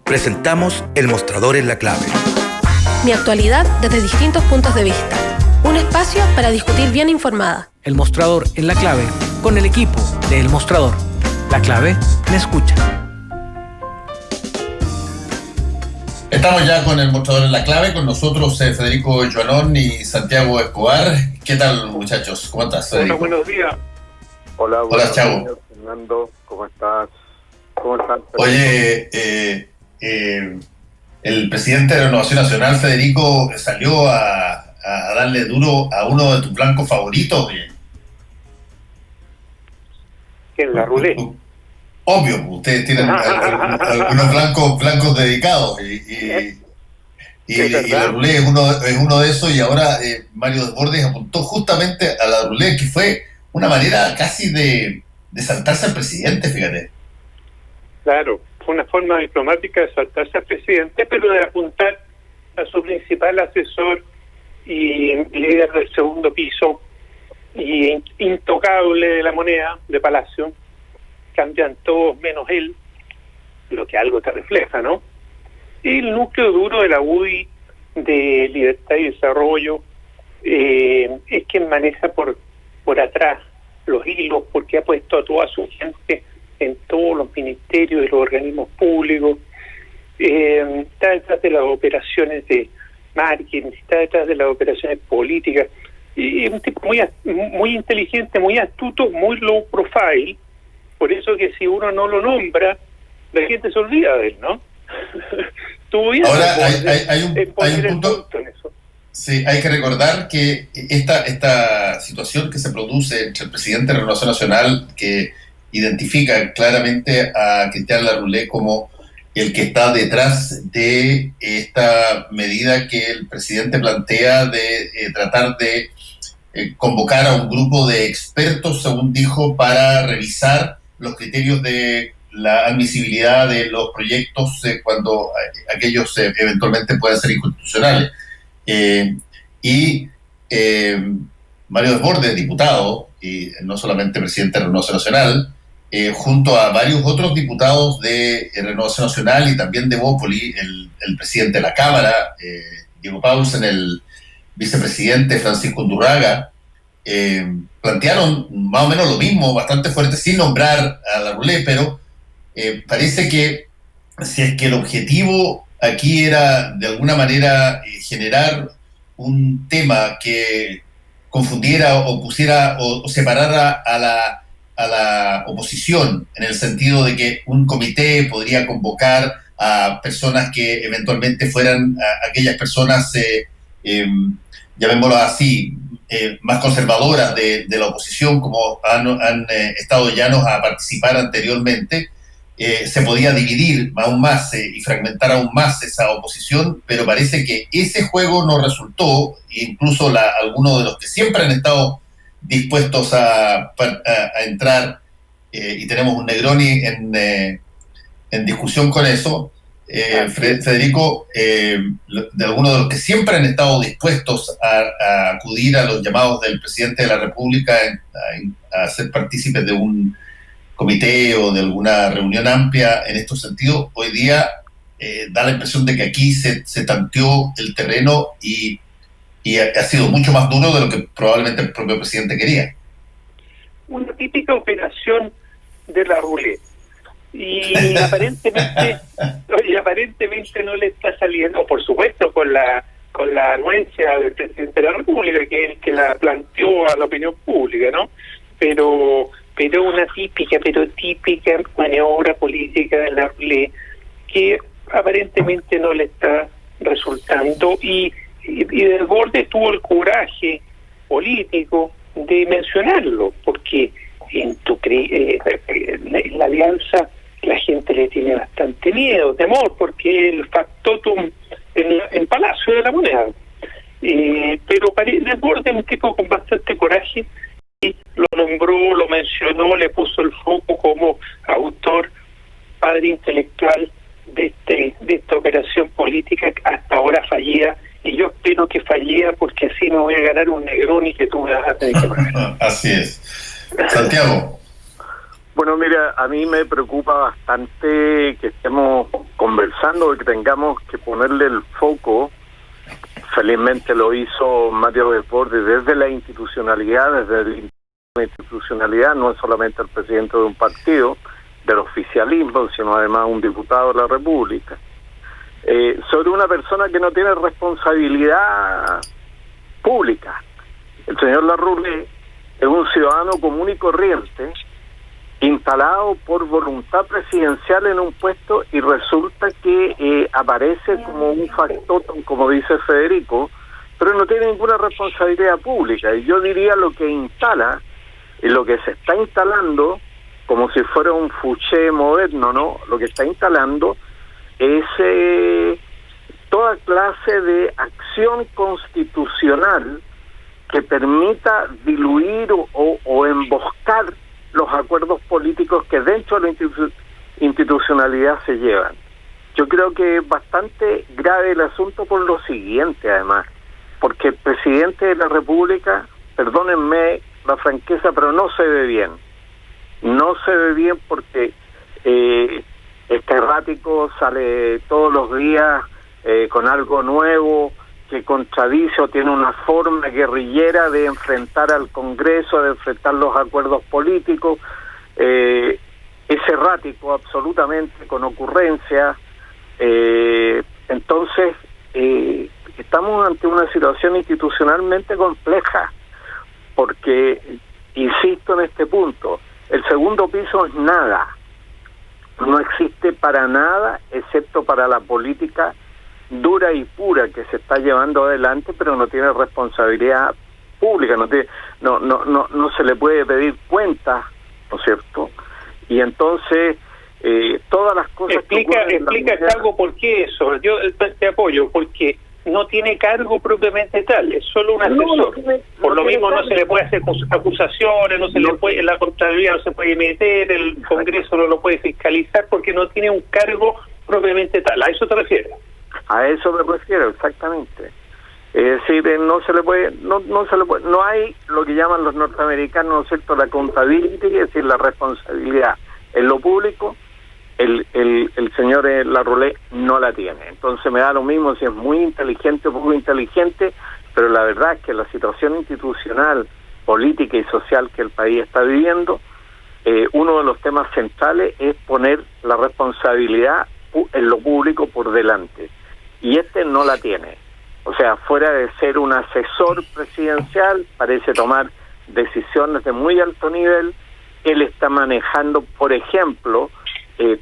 Presentamos El Mostrador en la Clave. Mi actualidad desde distintos puntos de vista. Un espacio para discutir bien informada. El Mostrador en la Clave, con el equipo de El Mostrador. La Clave me escucha. Estamos ya con El Mostrador en la Clave, con nosotros Federico Joanón y Santiago Escobar. ¿Qué tal, muchachos? ¿Cómo estás, Federico? Hola, buenos días. Hola, Chavo. Días, Fernando, ¿cómo estás? ¿Cómo estás? Oye, el presidente de Renovación Nacional, Federico, salió a darle duro a uno de tus blancos favoritos. ¿Quién? ¿La Rulé? Obvio, ustedes tienen algunos blancos dedicados y la Rulé es uno de esos, y ahora Mario Desbordes apuntó justamente a la Rulé, que fue una manera casi de saltarse al presidente, fíjate. Claro, fue una forma diplomática de saltarse al presidente, pero de apuntar a su principal asesor y líder del segundo piso y intocable de la moneda de Palacio. Cambian todos menos él, lo que algo te refleja, ¿no? Y el núcleo duro de la UDI de Libertad y Desarrollo es quien maneja por atrás los hilos, porque ha puesto a toda su gente en todos los ministerios y los organismos públicos, está detrás de las operaciones de marketing, está detrás de las operaciones políticas, y es un tipo muy inteligente, muy astuto, muy low profile. Por eso que si uno no lo nombra, la gente se olvida de él, ¿no? Ahora hay un punto en eso. Sí, hay que recordar que esta situación que se produce entre el presidente de Renovación Nacional, que identifica claramente a Cristian Larroulé como el que está detrás de esta medida que el presidente plantea de tratar de convocar a un grupo de expertos, según dijo, para revisar los criterios de la admisibilidad de los proyectos cuando aquellos eventualmente puedan ser inconstitucionales. Mario Desbordes, diputado, y no solamente presidente de Renovación Nacional, junto a varios otros diputados de Renovación Nacional y también de Bópoli, el presidente de la Cámara, Diego Paulsen, el vicepresidente Francisco Undurraga, plantearon más o menos lo mismo, bastante fuerte, sin nombrar a Larroulé, pero parece que si es que el objetivo aquí era de alguna manera generar un tema que confundiera o pusiera o separara a la oposición, en el sentido de que un comité podría convocar a personas que eventualmente fueran aquellas personas, llamémoslo así, más conservadoras de la oposición, como han estado llanos a participar anteriormente, se podía dividir aún más y fragmentar aún más esa oposición, pero parece que ese juego no resultó, e incluso algunos de los que siempre han estado dispuestos a entrar, y tenemos un Negroni en discusión con eso, Federico, de algunos de los que siempre han estado dispuestos a acudir a los llamados del presidente de la República a ser partícipes de un comité o de alguna reunión amplia en estos sentidos, hoy día da la impresión de que aquí se tanteó el terreno y ha sido mucho más duro de lo que probablemente el propio presidente quería. Una típica operación de la Rulé. Y aparentemente no le está saliendo, por supuesto, con la anuencia del presidente de la República, que es el que la planteó a la opinión pública, ¿no? Pero una típica maniobra política de la Rulé que aparentemente no le está resultando, y Desbordes tuvo el coraje político de mencionarlo, porque en la alianza la gente le tiene bastante miedo, temor, porque el factotum en Palacio de la Moneda. Pero Desbordes es un tipo con bastante coraje, y lo nombró, lo mencionó, le puso el foco como autor, padre intelectual de esta operación política hasta ahora fallida, y yo espero que fallida, porque así me voy a ganar un Negroni que tú me vas a tener que pagar. Así es. Santiago. Bueno, mira, a mí me preocupa bastante que estemos conversando y que tengamos que ponerle el foco. Felizmente lo hizo Mario Desbordes desde la institucionalidad, no es solamente el presidente de un partido, del oficialismo, sino además un diputado de la República, sobre una persona que no tiene responsabilidad pública. El señor Larroulé es un ciudadano común y corriente, instalado por voluntad presidencial en un puesto, y resulta que aparece como un factotum, como dice Federico, pero no tiene ninguna responsabilidad pública. Y yo diría lo que instala, y lo que se está instalando, como si fuera un Fouché moderno, ¿no? Lo que está instalando es toda clase de acción constitucional que permita diluir o emboscar los acuerdos políticos que dentro de la institucionalidad se llevan. Yo creo que es bastante grave el asunto por lo siguiente, además, porque el presidente de la República, perdónenme la franqueza, pero no se ve bien. No se ve bien porque este errático sale todos los días con algo nuevo que contradice o tiene una forma guerrillera de enfrentar al Congreso, de enfrentar los acuerdos políticos. Es errático absolutamente, con ocurrencias. Entonces, estamos ante una situación institucionalmente compleja, porque, insisto en este punto, el segundo piso es nada. No existe para nada, excepto para la política dura y pura que se está llevando adelante, pero no tiene responsabilidad pública, no se le puede pedir cuentas, ¿no es cierto? Y entonces todas las cosas explica algo por qué eso. Yo te apoyo, porque no tiene cargo propiamente tal, es solo un asesor. Por lo mismo no se le puede hacer acusaciones, no se le puede, la Contraloría no se puede meter, el Congreso no lo puede fiscalizar porque no tiene un cargo propiamente tal. ¿A eso te refieres? A eso me refiero, exactamente. Es decir, no no hay lo que llaman los norteamericanos, ¿no es cierto?, la accountability, es decir, la responsabilidad en lo público. El señor Larroulé no la tiene. Entonces me da lo mismo si es muy inteligente o poco inteligente, pero la verdad es que la situación institucional, política y social que el país está viviendo, uno de los temas centrales es poner la responsabilidad en lo público por delante, y este no la tiene. O sea, fuera de ser un asesor presidencial, parece tomar decisiones de muy alto nivel. Él está manejando, por ejemplo,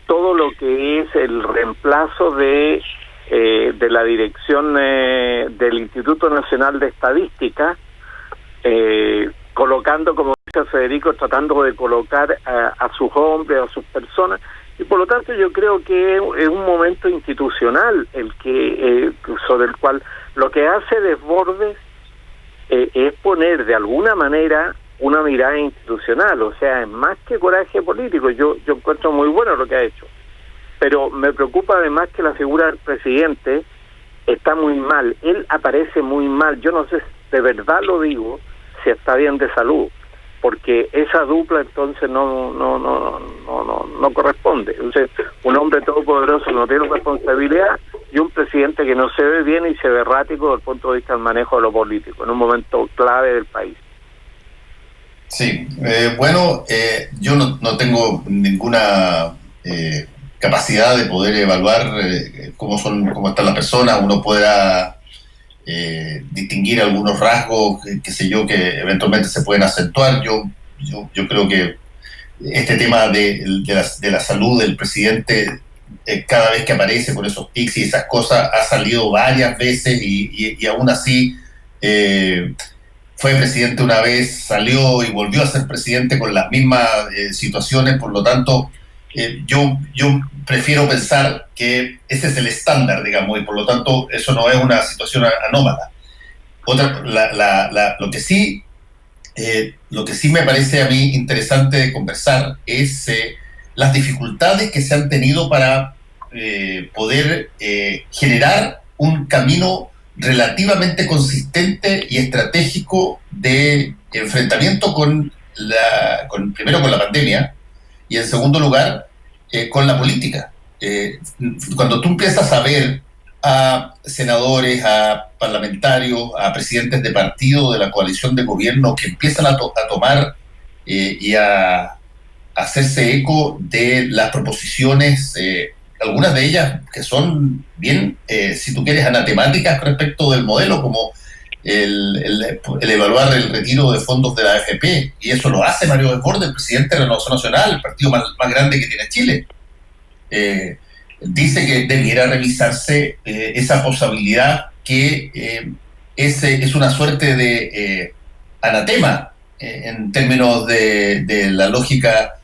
todo lo que es el reemplazo de la dirección del Instituto Nacional de Estadística, colocando, como dice Federico, tratando de colocar a sus hombres, a sus personas, y por lo tanto yo creo que es un momento institucional el que sobre el cual lo que hace Desbordes es poner de alguna manera una mirada institucional. O sea, es más que coraje político. Yo encuentro muy bueno lo que ha hecho, pero me preocupa además que la figura del presidente está muy mal. Él aparece muy mal. Yo no sé, de verdad lo digo, si está bien de salud, porque esa dupla entonces no corresponde. Entonces, un hombre todopoderoso no tiene responsabilidad, y un presidente que no se ve bien y se ve errático desde el punto de vista del manejo de lo político, en un momento clave del país. Sí, yo no tengo ninguna capacidad de poder evaluar cómo está la persona. Uno podrá distinguir algunos rasgos, qué sé yo, que eventualmente se pueden acentuar. Yo creo que este tema de la salud del presidente, cada vez que aparece con esos tics y esas cosas, ha salido varias veces y aún así fue presidente una vez, salió y volvió a ser presidente con las mismas situaciones. Por lo tanto, yo prefiero pensar que ese es el estándar, digamos, y por lo tanto eso no es una situación anómala. Lo que sí me parece a mí interesante de conversar es las dificultades que se han tenido para poder generar un camino relativamente consistente y estratégico de enfrentamiento primero con la pandemia, y en segundo lugar, con la política. Cuando tú empiezas a ver a senadores, a parlamentarios, a presidentes de partido de la coalición de gobierno que empiezan a tomar y a hacerse eco de las proposiciones, algunas de ellas que son bien, si tú quieres, anatemáticas respecto del modelo, como el evaluar el retiro de fondos de la AFP, y eso lo hace Mario Desbordes, el presidente de Renovación Nacional, el partido más grande que tiene Chile. Dice que debiera revisarse esa posibilidad que es una suerte de anatema en términos de la lógica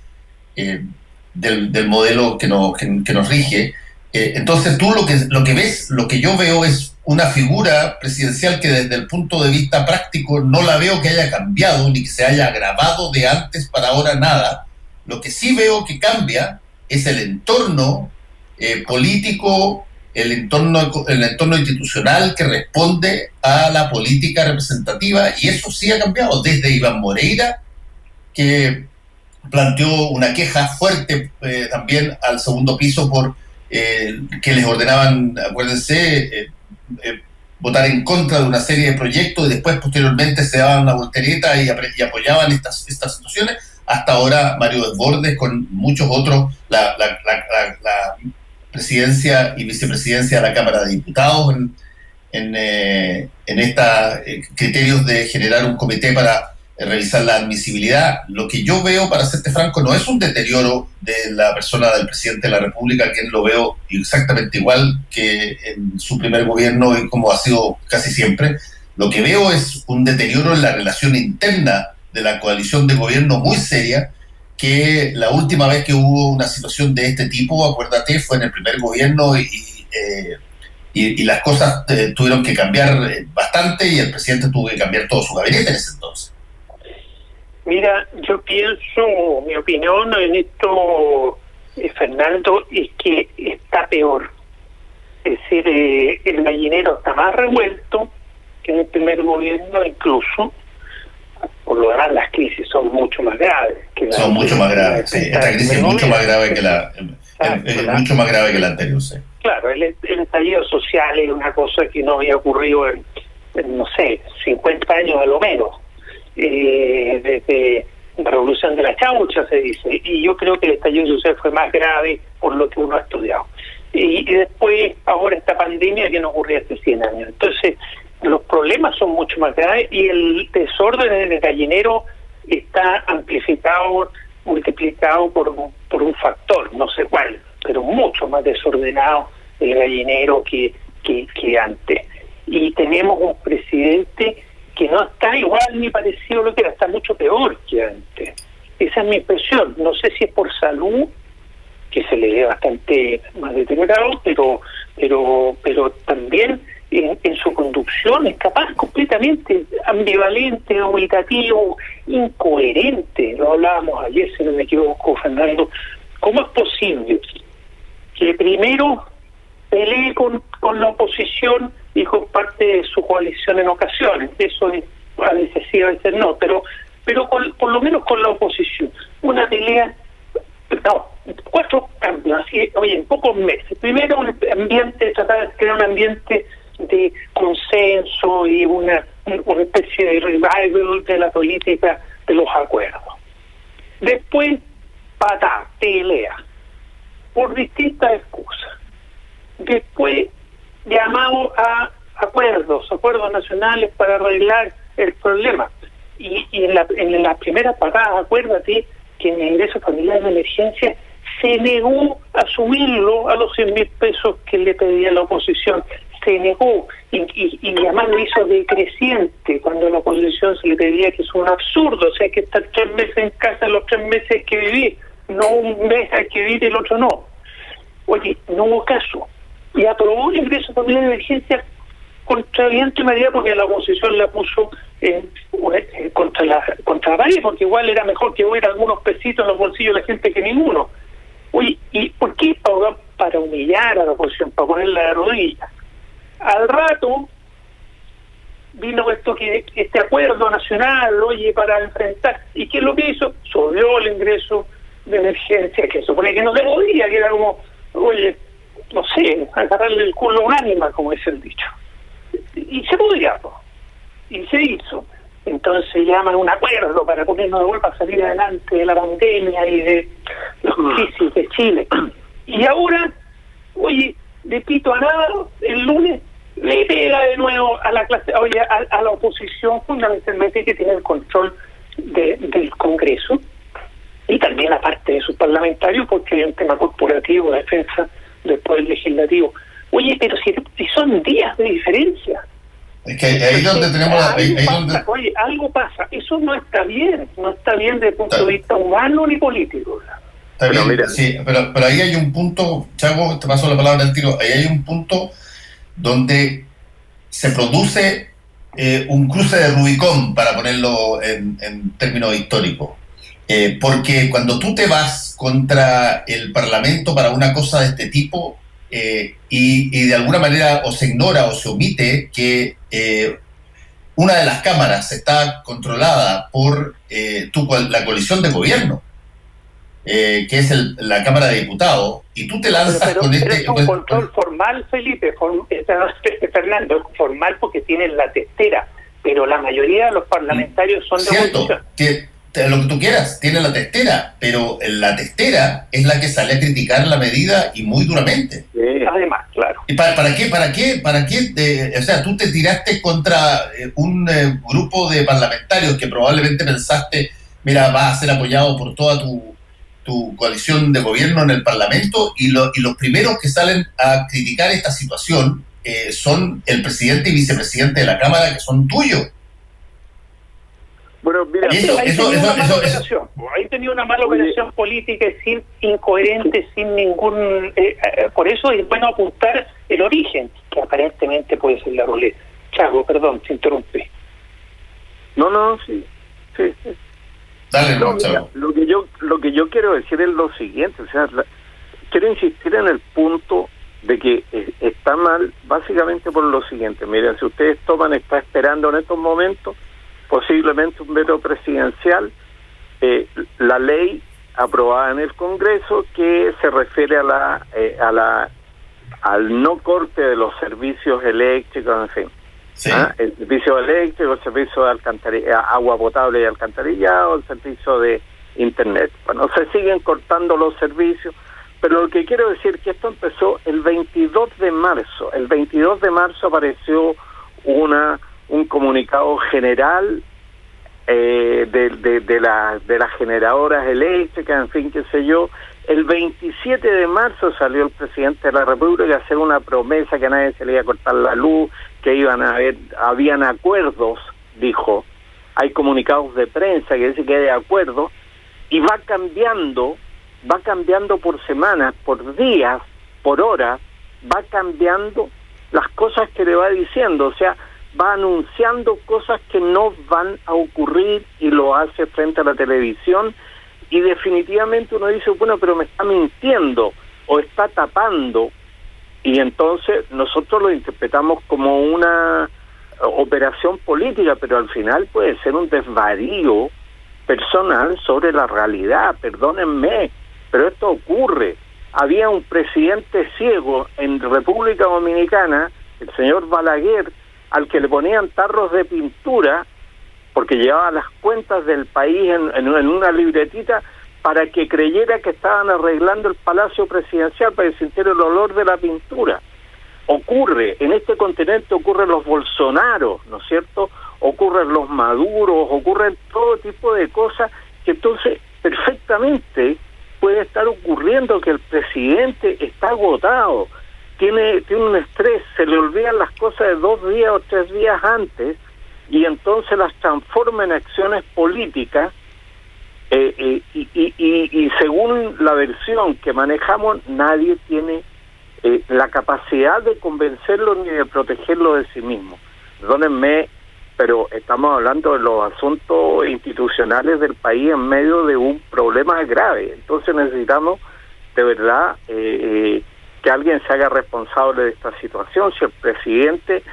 del modelo que nos rige. Entonces tú lo que ves, lo que yo veo es una figura presidencial que desde el punto de vista práctico no la veo que haya cambiado ni que se haya agravado de antes para ahora nada. Lo que sí veo que cambia es el entorno político, el entorno institucional que responde a la política representativa, y eso sí ha cambiado desde Iván Moreira, que planteó una queja fuerte también al segundo piso por que les ordenaban, acuérdense, votar en contra de una serie de proyectos, y después posteriormente se daban una voltereta y apoyaban estas situaciones, hasta ahora Mario Desbordes con muchos otros, la presidencia y vicepresidencia de la Cámara de Diputados en estos criterios de generar un comité para revisar la admisibilidad. Lo que yo veo, para serte franco, no es un deterioro de la persona del presidente de la República, quien lo veo exactamente igual que en su primer gobierno y como ha sido casi siempre. Lo que veo es un deterioro en la relación interna de la coalición de gobierno muy seria, que la última vez que hubo una situación de este tipo, acuérdate, fue en el primer gobierno y las cosas tuvieron que cambiar bastante, y el presidente tuvo que cambiar todo su gabinete en ese entonces. Mira, yo pienso, mi opinión en esto, Fernando, es que está peor. Es decir, el gallinero está más revuelto que en el primer gobierno, incluso. Por lo demás, las crisis son mucho más graves. Son mucho más graves, sí. Esta crisis es mucho más grave que mucho más grave que la anterior, sí. Claro, el estallido social es una cosa que no había ocurrido en no sé, 50 años a lo menos. Desde la revolución de la chaucha, se dice, y yo creo que el estallido social fue más grave por lo que uno ha estudiado. Y después, ahora esta pandemia que no ocurría hace 100 años. Entonces, los problemas son mucho más graves, y el desorden en el gallinero está amplificado, multiplicado por un factor, no sé cuál, pero mucho más desordenado el gallinero que antes. Y tenemos un presidente que no está igual ni parecido a lo que era, está mucho peor que antes. Esa es mi impresión. No sé si es por salud, que se le ve bastante más deteriorado, pero también en su conducción es capaz completamente ambivalente, dubitativo, incoherente. Lo hablábamos ayer, si no me equivoco, Fernando. ¿Cómo es posible que primero pelee con la oposición y con parte de su coalición en ocasiones? Eso es, a veces sí, a veces no, pero por lo menos con la oposición. Una pelea, 4 cambios, así, oye, en pocos meses. Primero, un ambiente, tratar de crear un ambiente de consenso y una especie de revival de la política de los acuerdos. Después, pelea, por distintas excusas. Después, llamado a acuerdos nacionales para arreglar el problema. Y en la primera patada, acuérdate que en el ingreso familiar de emergencia se negó a subirlo a los 100.000 pesos que le pedía la oposición. Se negó, y además lo hizo decreciente, cuando a la oposición se le pedía, que es un absurdo. O sea, hay que estar 3 meses en casa, los 3 meses hay que vivir, no un mes hay que vivir y el otro no. Oye, no hubo caso. Y aprobó el ingreso familiar de emergencia contra viento y marea, porque la oposición la puso contra varios, porque igual era mejor que hubiera algunos pesitos en los bolsillos de la gente que ninguno. Oye, ¿y por qué? Para humillar a la oposición, para ponerla de rodillas. Al rato vino este acuerdo nacional, oye, para enfrentar. ¿Y qué es lo que hizo? Subió el ingreso de emergencia, que supone que no se podía, que era como, oye, no sé, agarrarle el culo a un ánima, como es el dicho. Y se podía, pues, y se hizo. Entonces llaman un acuerdo para ponernos de vuelta a salir adelante de la pandemia y de los crisis de Chile. Y ahora, oye, de pito a nada, el lunes le pega de nuevo a la clase, oye, a la oposición, fundamentalmente, que tiene el control del Congreso y también aparte de sus parlamentarios, porque hay un tema corporativo, de defensa del poder legislativo. Oye, pero si son días de diferencia. Es que ahí es donde tenemos Oye, algo pasa. Eso no está bien desde el punto de vista humano ni político. Está bien, mira. Sí, pero ahí hay un punto, Chago, te paso la palabra al tiro, ahí hay un punto donde se produce un cruce de Rubicón, para ponerlo en términos históricos. Porque cuando tú te vas contra el Parlamento para una cosa de este tipo, y de alguna manera o se ignora o se omite que una de las cámaras está controlada por la coalición de gobierno, que es la Cámara de Diputados, y tú te lanzas con este... Pero es un control formal, Felipe, Fernando, formal porque tienen la testera, pero la mayoría de los parlamentarios son de oposición. Lo que tú quieras, tiene la testera, pero la testera es la que sale a criticar la medida y muy duramente. Además, claro. ¿Y para qué? O sea, tú te tiraste contra un grupo de parlamentarios que probablemente pensaste, mira, vas a ser apoyado por toda tu coalición de gobierno en el Parlamento, y los primeros que salen a criticar esta situación son el presidente y vicepresidente de la Cámara, que son tuyos. Bueno, mira, ahí tenía una mala operación política, incoherente, sin ningún... por eso es bueno apuntar el origen, que aparentemente puede ser la ruleta. Chago, perdón, te interrumpí. No, sí. Dale, mira, lo que yo quiero decir es lo siguiente, o sea, quiero insistir en el punto de que está mal, básicamente por lo siguiente. Miren, si ustedes está esperando en estos momentos posiblemente un veto presidencial, la ley aprobada en el Congreso que se refiere al no corte de los servicios eléctricos, en fin. Sí. El servicio eléctrico, el servicio de agua potable y alcantarillado, el servicio de internet. Bueno, se siguen cortando los servicios, pero lo que quiero decir es que esto empezó el 22 de marzo. El 22 de marzo apareció un comunicado general de las generadoras eléctricas, en fin, qué sé yo. El 27 de marzo salió el presidente de la República a hacer una promesa que a nadie se le iba a cortar la luz, que habían acuerdos, dijo. Hay comunicados de prensa que dicen que hay acuerdos, y va cambiando por semanas, por días, por horas, va cambiando las cosas que le va diciendo, o sea, va anunciando cosas que no van a ocurrir y lo hace frente a la televisión, y definitivamente uno dice, bueno, pero me está mintiendo o está tapando, y entonces nosotros lo interpretamos como una operación política, pero al final puede ser un desvarío personal sobre la realidad. Perdónenme, pero esto ocurre. Había un presidente ciego en República Dominicana, el señor Balaguer, al que le ponían tarros de pintura porque llevaba las cuentas del país en una libretita para que creyera que estaban arreglando el Palacio Presidencial, para que sintiera el olor de la pintura. Ocurre, en este continente ocurren los Bolsonaros, ¿no es cierto? Ocurren los Maduros, ocurren todo tipo de cosas que entonces perfectamente puede estar ocurriendo, que el presidente está agotado, tiene un estrés, se le olvidan las cosas de 2 días o 3 días antes, y entonces las transforma en acciones políticas, y según la versión que manejamos, nadie tiene la capacidad de convencerlo ni de protegerlo de sí mismo. Perdónenme, pero estamos hablando de los asuntos institucionales del país en medio de un problema grave. Entonces necesitamos, de verdad, que alguien se haga responsable de esta situación. Si el presidente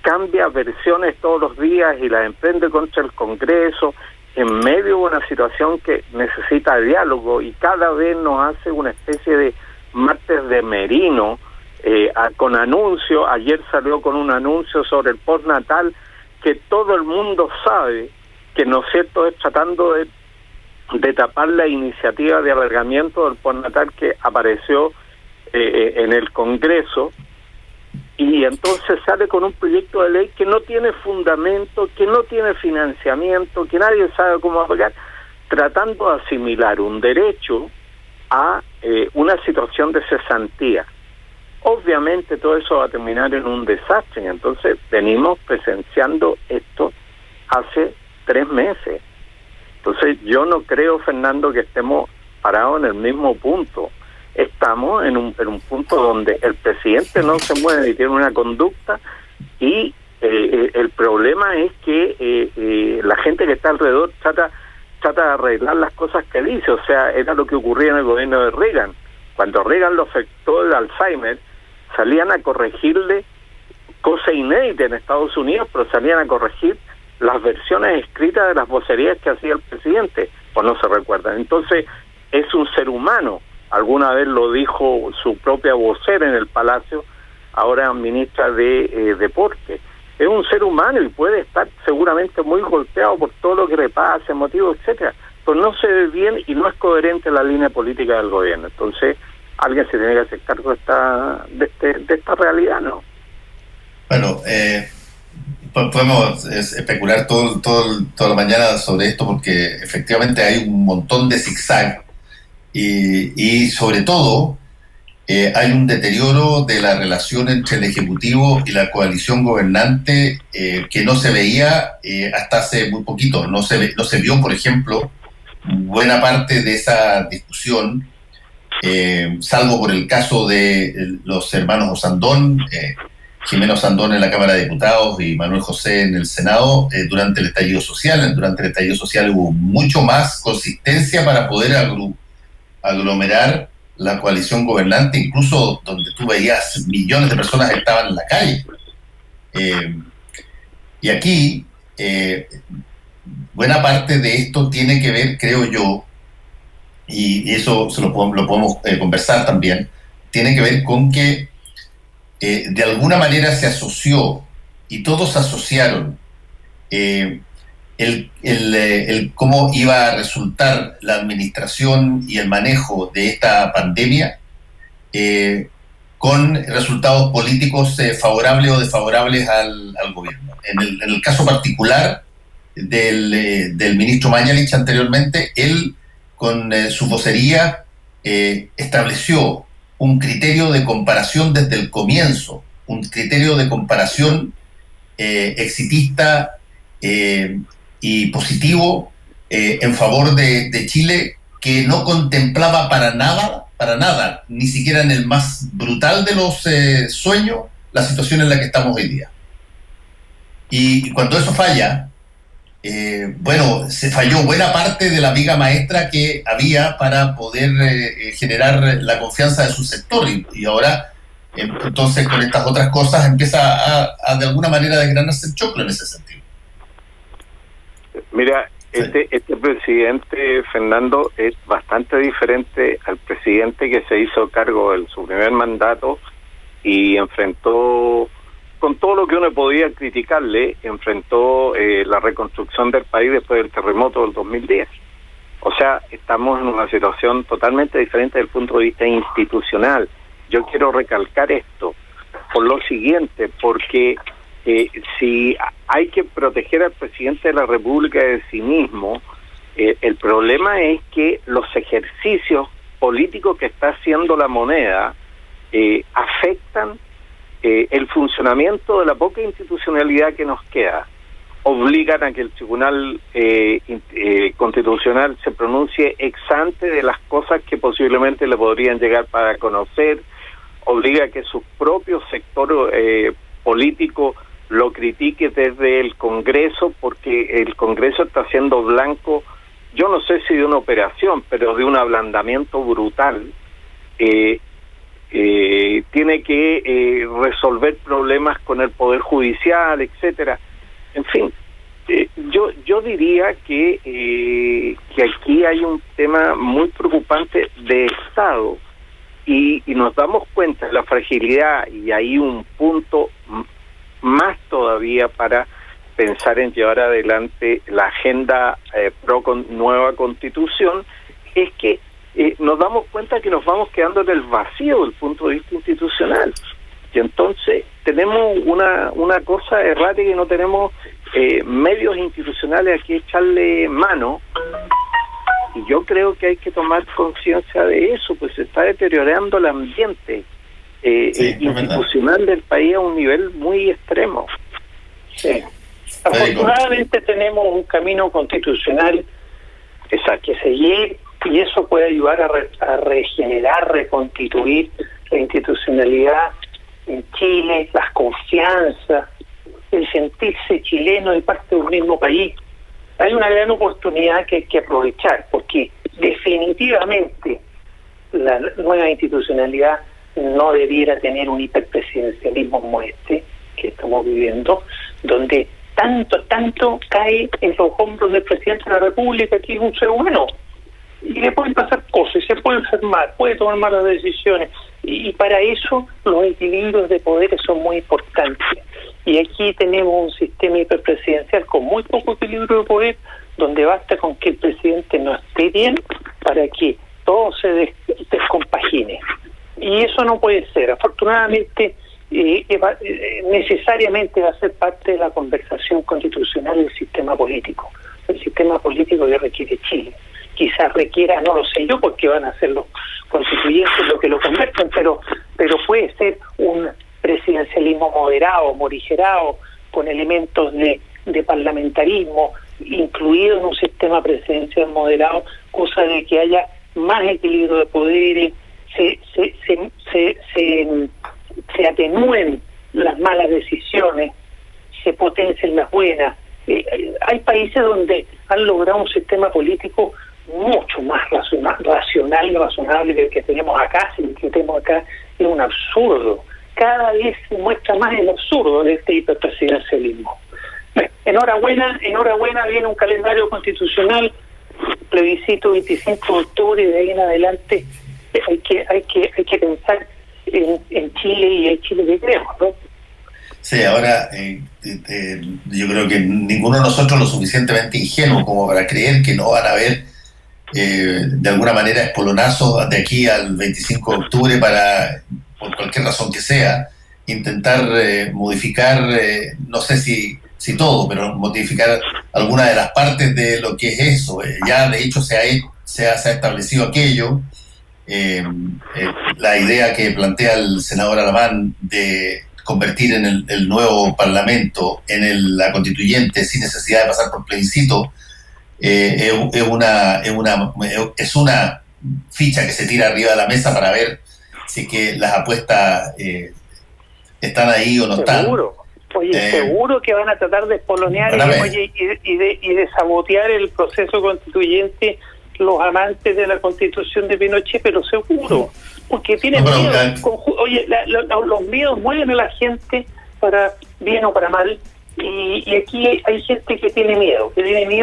cambia versiones todos los días y las emprende contra el Congreso, en medio de una situación que necesita diálogo y cada vez nos hace una especie de martes de merino con anuncios. Ayer salió con un anuncio sobre el postnatal que todo el mundo sabe que, ¿no es cierto?, es tratando de tapar la iniciativa de alargamiento del postnatal que apareció en el Congreso, y entonces sale con un proyecto de ley que no tiene fundamento, que no tiene financiamiento, que nadie sabe cómo aplicar, tratando de asimilar un derecho a una situación de cesantía. Obviamente todo eso va a terminar en un desastre. Entonces venimos presenciando esto hace 3 meses. Entonces yo no creo, Fernando, que estemos parados en el mismo punto. Estamos en un punto donde el presidente no se mueve y tiene una conducta, y el problema es que la gente que está alrededor trata de arreglar las cosas que dice. O sea, era lo que ocurría en el gobierno de Reagan. Cuando Reagan lo afectó el Alzheimer, salían a corregirle, cosa inédita en Estados Unidos, pero salían a corregir las versiones escritas de las vocerías que hacía el presidente, pues no se recuerdan. Entonces, es un ser humano. Alguna vez lo dijo su propia vocera en el Palacio, ahora ministra de Deporte. Es un ser humano y puede estar seguramente muy golpeado por todo lo que le pasa, emotivo, etcétera, pero no se ve bien y no es coherente la línea política del gobierno. Entonces, alguien se tiene que hacer cargo de esta realidad, ¿no? Bueno, podemos especular toda la mañana sobre esto, porque efectivamente hay un montón de zigzag y sobre todo hay un deterioro de la relación entre el Ejecutivo y la coalición gobernante que no se veía hasta hace muy poquito. No se vio, por ejemplo, buena parte de esa discusión, salvo por el caso de los hermanos Osandón, Jimeno Osandón en la Cámara de Diputados y Manuel José en el Senado, durante el estallido social. Durante el estallido social hubo mucho más consistencia para poder aglomerar la coalición gobernante, incluso donde tú veías millones de personas que estaban en la calle. Y aquí, buena parte de esto tiene que ver, creo yo, y eso lo podemos conversar también, tiene que ver con que de alguna manera se asoció, y todos asociaron el cómo iba a resultar la administración y el manejo de esta pandemia con resultados políticos favorables o desfavorables al gobierno. En el caso particular del ministro Mañalich anteriormente, él con su vocería estableció un criterio de comparación desde el comienzo, un criterio de comparación exitista y positivo en favor de Chile, que no contemplaba para nada, ni siquiera en el más brutal de los sueños, la situación en la que estamos hoy día. Y cuando eso falla, se falló buena parte de la viga maestra que había para poder generar la confianza de su sector, y ahora entonces con estas otras cosas empieza a de alguna manera desgranarse el choclo en ese sentido. Mira, este presidente, Fernando, es bastante diferente al presidente que se hizo cargo de su primer mandato y enfrentó, con todo lo que uno podía criticarle, enfrentó la reconstrucción del país después del terremoto del 2010. O sea, estamos en una situación totalmente diferente desde el punto de vista institucional. Yo quiero recalcar esto por lo siguiente, porque si hay que proteger al presidente de la República de sí mismo, el problema es que los ejercicios políticos que está haciendo la moneda afectan el funcionamiento de la poca institucionalidad que nos queda. Obligan a que el Tribunal Constitucional se pronuncie ex ante de las cosas que posiblemente le podrían llegar para conocer, obliga a que su propio sector político lo critique desde el Congreso, porque el Congreso está haciendo blanco, yo no sé si de una operación, pero de un ablandamiento brutal. Tiene que resolver problemas con el Poder Judicial, etcétera. En fin, Yo diría que aquí hay un tema muy preocupante de Estado y nos damos cuenta de la fragilidad, y hay un punto más todavía para pensar en llevar adelante la agenda nueva constitución, es que nos damos cuenta que nos vamos quedando en el vacío del punto de vista institucional. Y entonces tenemos una cosa errática, que no tenemos medios institucionales a que echarle mano, y yo creo que hay que tomar conciencia de eso, pues se está deteriorando el ambiente institucional del país a un nivel muy extremo. Sí. Afortunadamente tenemos un camino constitucional que seguir, y eso puede ayudar a regenerar, reconstituir la institucionalidad en Chile, las confianzas, el sentirse chileno y parte de un mismo país. Hay una gran oportunidad que hay que aprovechar, porque definitivamente la nueva institucionalidad no debiera tener un hiperpresidencialismo como este que estamos viviendo, donde tanto cae en los hombros del presidente de la República, que es un ser humano, y le pueden pasar cosas, y se puede enfermar, puede tomar malas decisiones, y para eso los equilibrios de poderes son muy importantes. Y aquí tenemos un sistema hiperpresidencial con muy poco equilibrio de poder, donde basta con que el presidente no esté bien para que todo se descompagine. Y eso no puede ser. Afortunadamente, necesariamente va a ser parte de la conversación constitucional del sistema político. El sistema político que requiere Chile. Quizás requiera, no lo sé yo, porque van a ser los constituyentes los que lo converten, pero puede ser un presidencialismo moderado, morigerado, con elementos de parlamentarismo, incluido en un sistema presidencial moderado, cosa de que haya más equilibrio de poderes, se atenúen las malas decisiones, se potencien las buenas. Hay países donde han logrado un sistema político mucho más racional y razonable que el que tenemos acá. Si el que tenemos acá es un absurdo. Cada vez se muestra más el absurdo de este hiperpresidencialismo. Enhorabuena, viene un calendario constitucional, plebiscito 25 de octubre, y de ahí en adelante hay que pensar en Chile y el Chile que queremos, ¿no? Sí, ahora yo creo que ninguno de nosotros lo suficientemente ingenuo como para creer que no van a haber de alguna manera espolonazos de aquí al 25 de octubre para, por cualquier razón que sea, intentar modificar, no sé si todo, pero modificar alguna de las partes de lo que es eso. Ya de hecho se ha establecido aquello. La idea que plantea el senador Alamán de convertir en el nuevo Parlamento en la constituyente sin necesidad de pasar por plebiscito es una ficha que se tira arriba de la mesa para ver si que las apuestas están ahí o no están. Seguro. Oye, seguro que van a tratar de espolonear y de sabotear el proceso constituyente los amantes de la Constitución de Pinochet, pero seguro, porque tienen miedo. Oye, los miedos mueven a la gente para bien o para mal, y aquí hay gente que tiene miedo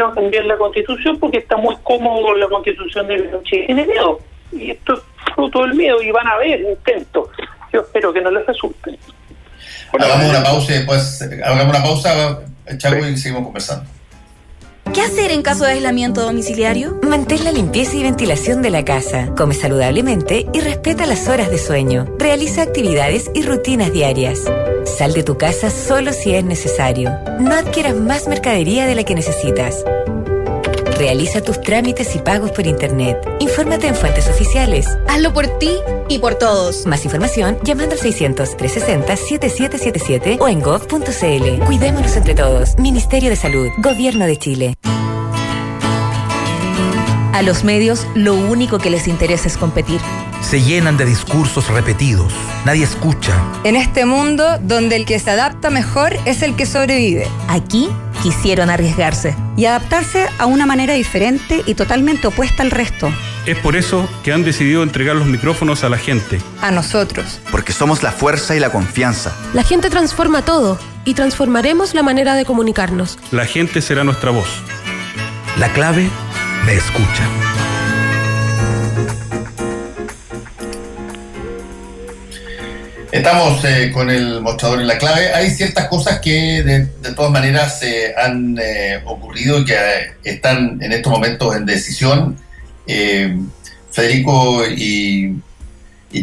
a cambiar la Constitución porque está muy cómodo con la Constitución de Pinochet, tiene miedo, y esto es fruto del miedo, y van a haber intentos. Yo espero que no les resulten. Bueno, hagamos una pausa y después Chago, y seguimos conversando. ¿Qué hacer en caso de aislamiento domiciliario? Mantén la limpieza y ventilación de la casa. Come saludablemente y respeta las horas de sueño. Realiza actividades y rutinas diarias. Sal de tu casa solo si es necesario. No adquieras más mercadería de la que necesitas. Realiza tus trámites y pagos por internet. Infórmate en fuentes oficiales. Hazlo por ti y por todos. Más información llamando al 600-360-7777 o en gov.cl. Cuidémonos entre todos. Ministerio de Salud. Gobierno de Chile. A los medios lo único que les interesa es competir. Se llenan de discursos repetidos. Nadie escucha. En este mundo donde el que se adapta mejor es el que sobrevive. Aquí quisieron arriesgarse y adaptarse a una manera diferente y totalmente opuesta al resto. Es por eso que han decidido entregar los micrófonos a la gente. A nosotros. Porque somos la fuerza y la confianza. La gente transforma todo. y transformaremos la manera de comunicarnos. La gente será nuestra voz. La clave me escucha. Estamos con el mostrador en la clave. Hay ciertas cosas que de todas maneras han ocurrido y que están en estos momentos en decisión. Federico y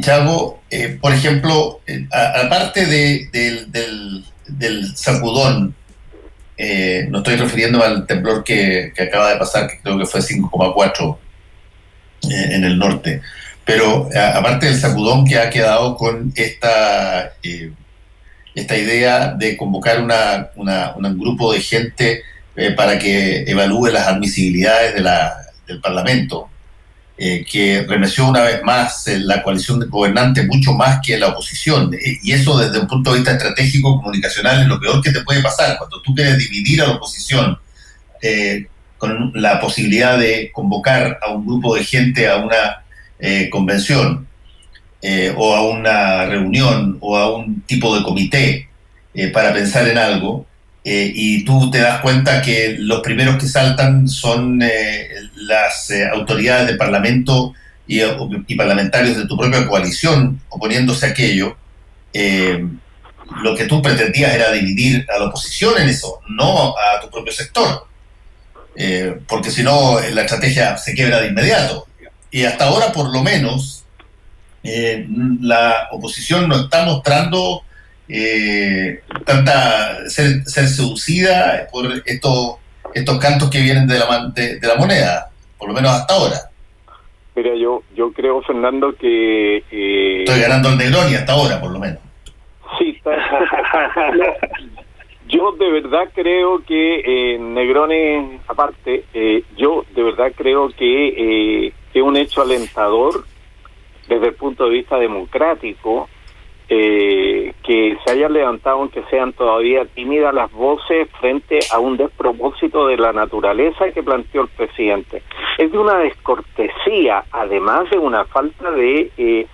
Chavo, por ejemplo, aparte del sacudón, no estoy refiriendo al temblor que acaba de pasar, que creo que fue 5,4 en el norte. Pero aparte del sacudón que ha quedado con esta idea de convocar un grupo de gente para que evalúe las admisibilidades del Parlamento, que remeció una vez más la coalición de gobernantes mucho más que la oposición. Y eso desde un punto de vista estratégico comunicacional es lo peor que te puede pasar. Cuando tú quieres dividir a la oposición con la posibilidad de convocar a un grupo de gente a una convención o a una reunión o a un tipo de comité para pensar en algo, y tú te das cuenta que los primeros que saltan son las autoridades del Parlamento y parlamentarios de tu propia coalición oponiéndose a aquello. Lo que tú pretendías era dividir a la oposición en eso, no a tu propio sector, porque si no la estrategia se quiebra de inmediato. Y hasta ahora, por lo menos, la oposición no está mostrando ser seducida por estos cantos que vienen de la moneda, por lo menos hasta ahora. Mira, yo creo, Fernando, que... Estoy ganando el Negroni hasta ahora, por lo menos. Sí, está... Yo de verdad creo que, Negroni aparte, yo de verdad creo que es un hecho alentador desde el punto de vista democrático, que se hayan levantado, aunque sean todavía tímidas las voces frente a un despropósito de la naturaleza que planteó el presidente. Es de una descortesía, además de una falta de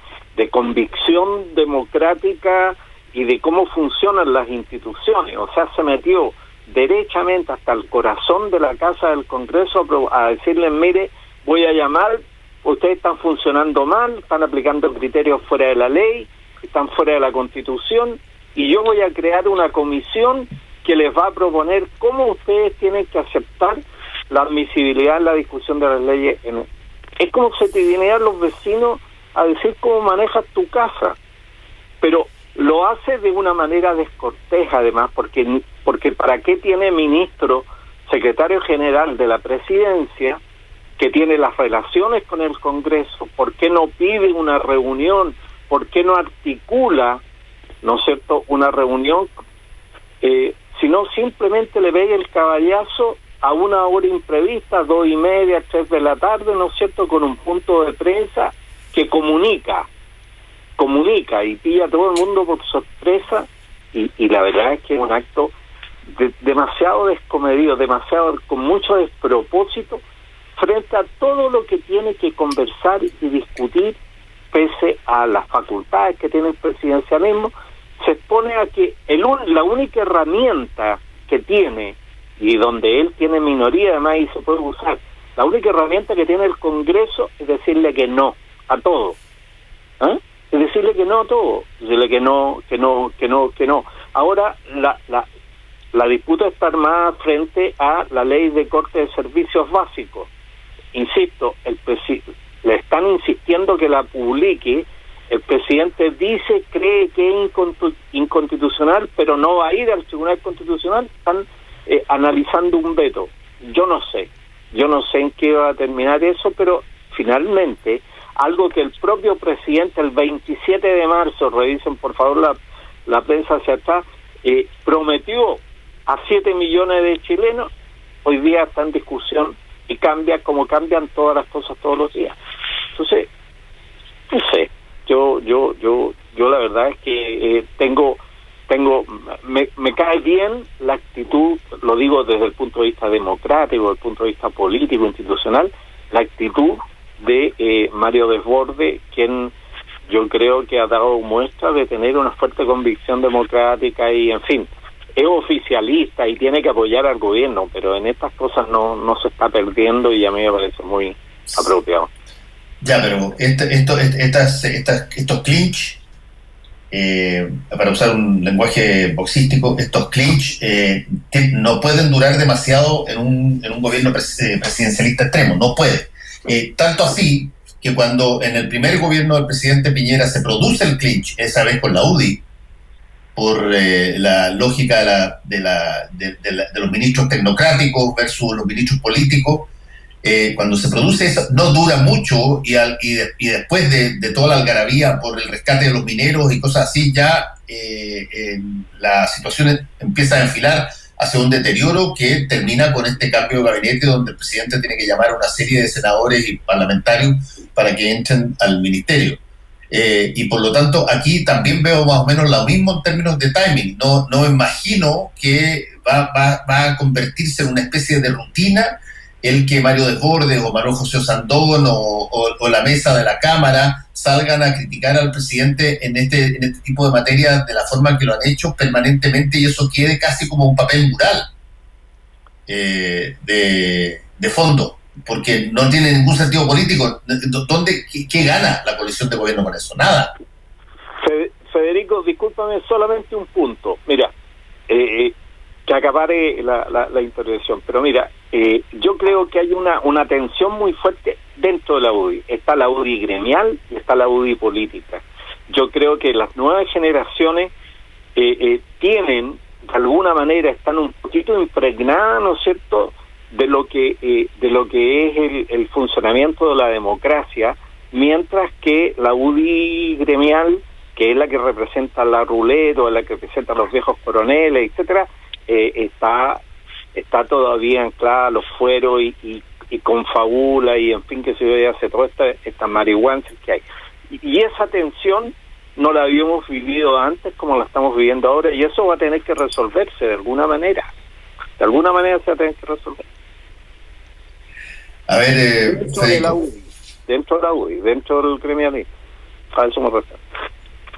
convicción democrática y de cómo funcionan las instituciones. O sea, se metió derechamente hasta el corazón de la Casa del Congreso a decirles, mire, voy a llamar, ustedes están funcionando mal, están aplicando criterios fuera de la ley, están fuera de la Constitución, y yo voy a crear una comisión que les va a proponer cómo ustedes tienen que aceptar la admisibilidad en la discusión de las leyes. Es como se te vinieran los vecinos a decir cómo manejas tu casa, pero lo hace de una manera descortés, además, porque ¿para qué tiene ministro, secretario general de la presidencia, que tiene las relaciones con el Congreso? ¿Por qué no pide una reunión? ¿Por qué no articula, no es cierto, una reunión? Sino simplemente le ve el caballazo a una hora imprevista, 2:30, 3 de la tarde, ¿no es cierto?, con un punto de prensa que comunica y pilla a todo el mundo por sorpresa, y la verdad es que es un acto demasiado descomedido, con mucho despropósito frente a todo lo que tiene que conversar y discutir, pese a las facultades que tiene el presidencialismo. Se expone a que la única herramienta que tiene, y donde él tiene minoría además y se puede usar, la única herramienta que tiene el Congreso es decirle que no a todo. Es decirle que no a todo, decirle que no. Ahora la disputa está armada frente a la ley de corte de servicios básicos. Insisto, le están insistiendo que la publique. El presidente cree que es inconstitucional, pero no va a ir al Tribunal Constitucional. Están analizando un veto. Yo no sé en qué va a terminar eso, pero finalmente, algo que el propio presidente el 27 de marzo, revisen por favor la prensa hacia atrás, prometió a 7 millones de chilenos, hoy día está en discusión y cambia como cambian todas las cosas todos los días. Entonces, no sé, yo la verdad es que me cae bien la actitud, lo digo desde el punto de vista democrático, desde el punto de vista político, institucional, la actitud de Mario Desbordes, quien yo creo que ha dado muestra de tener una fuerte convicción democrática y, en fin, es oficialista y tiene que apoyar al gobierno, pero en estas cosas no se está perdiendo y a mí me parece muy apropiado. Ya, pero estos clinch, para usar un lenguaje boxístico, estos clinch no pueden durar demasiado en un gobierno presidencialista extremo, no puede. Tanto así que cuando en el primer gobierno del presidente Piñera se produce el clinch, esa vez con la UDI, por la lógica de los ministros tecnocráticos versus los ministros políticos, cuando se produce eso, no dura mucho y después de toda la algarabía por el rescate de los mineros y cosas así, ya la situación empieza a enfilar hacia un deterioro que termina con este cambio de gabinete donde el presidente tiene que llamar a una serie de senadores y parlamentarios para que entren al ministerio. Y por lo tanto aquí también veo más o menos lo mismo en términos de timing. No me imagino que va a convertirse en una especie de rutina el que Mario Desbordes o Manuel José Osandón o la mesa de la Cámara salgan a criticar al presidente en este tipo de materias de la forma que lo han hecho permanentemente, y eso quede casi como un papel mural de fondo, porque no tiene ningún sentido político. ¿Qué gana la coalición de gobierno con eso? Nada. Federico, discúlpame, solamente un punto. Mira, que acapare la intervención, pero mira, yo creo que hay una tensión muy fuerte dentro de la UDI. Está la UDI gremial y está la UDI política. Yo creo que las nuevas generaciones tienen, de alguna manera, están un poquito impregnadas, ¿no es cierto?, de lo que es el funcionamiento de la democracia, mientras que la UDI gremial, que es la que representa a la ruleta, la que representa a los viejos coroneles, etcétera, está todavía anclada a los fueros y confabula y en fin, que se hace toda esta marihuana que hay. Y esa tensión no la habíamos vivido antes como la estamos viviendo ahora, y eso va a tener que resolverse de alguna manera. De alguna manera se va a tener que resolver. A ver, dentro de la UDI, dentro del gremialismo. A eso me refiero.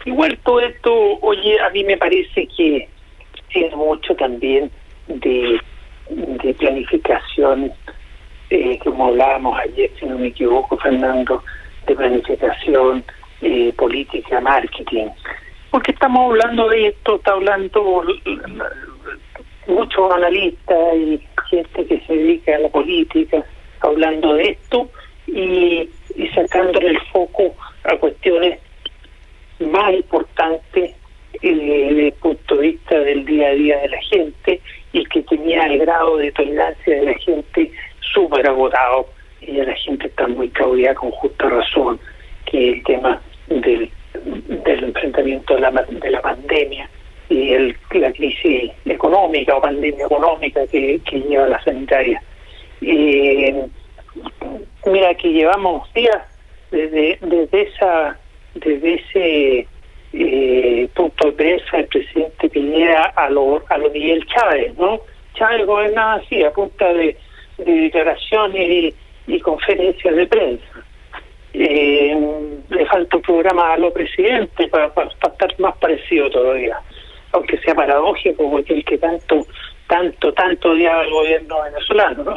Igual todo esto, oye, a mí me parece que tiene mucho también de planificación, como hablábamos ayer, si no me equivoco, Fernando, de planificación política, marketing. Porque estamos hablando de esto, está hablando muchos analistas y gente que se dedica a la política, hablando de esto y sacándole el foco a cuestiones más importantes desde el punto de vista del día a día de la gente, y que tenía el grado de tolerancia de la gente súper agotado, y la gente está muy cabreada con justa razón, que el tema del enfrentamiento de la pandemia y la crisis económica o pandemia económica que lleva la sanitaria. Mira que llevamos días desde ese punto de prensa del presidente Piñera a lo Miguel Chávez, ¿no? Chávez gobernaba así, a punta de declaraciones y conferencias de prensa. Le falta un programa a los presidentes para estar más parecido todavía, aunque sea paradójico, porque el que tanto odiaba al gobierno venezolano, ¿no?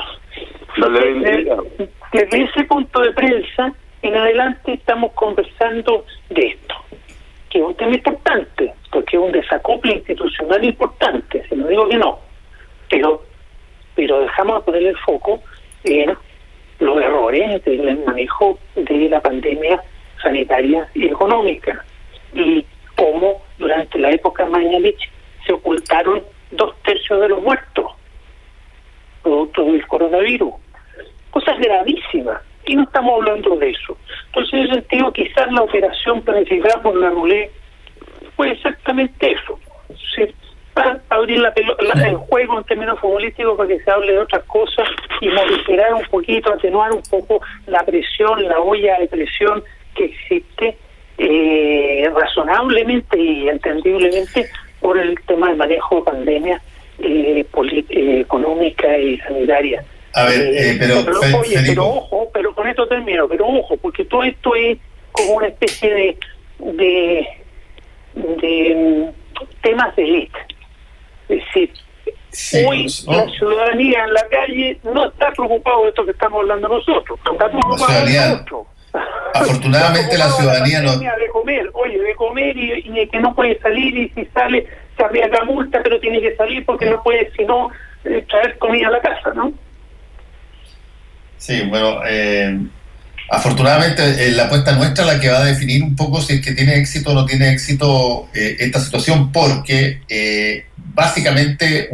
Desde ese punto de prensa en adelante estamos conversando de esto, que es un tema importante, porque es un desacople institucional importante, si no digo que no, pero dejamos de poner el foco en los errores del manejo de la pandemia sanitaria y económica, y cómo durante la época Mañalich se ocultaron 2/3 de los muertos producto del coronavirus, cosas gravísimas, y no estamos hablando de eso. Entonces, en ese sentido, quizás la operación planificada por la RULE fue exactamente eso, ¿sí? Para abrir el juego en términos futbolísticos para que se hable de otras cosas y modificar un poquito, atenuar un poco la presión, la olla de presión que existe razonablemente y entendiblemente por el tema del manejo de pandemia económica y sanitaria. A ver, pero ojo, pero con esto termino, pero ojo, porque todo esto es como una especie de temas de élite. Es decir, Sí, hoy la ciudadanía en la calle no está preocupada de esto que estamos hablando nosotros, está preocupada de otro. Afortunadamente la ciudadanía no... De comer y que no puede salir, y si sale se aplica multa, pero tiene que salir porque no puede sino traer comida a la casa, ¿no? Sí, bueno, afortunadamente la apuesta nuestra es la que va a definir un poco si es que tiene éxito o no tiene éxito esta situación, porque básicamente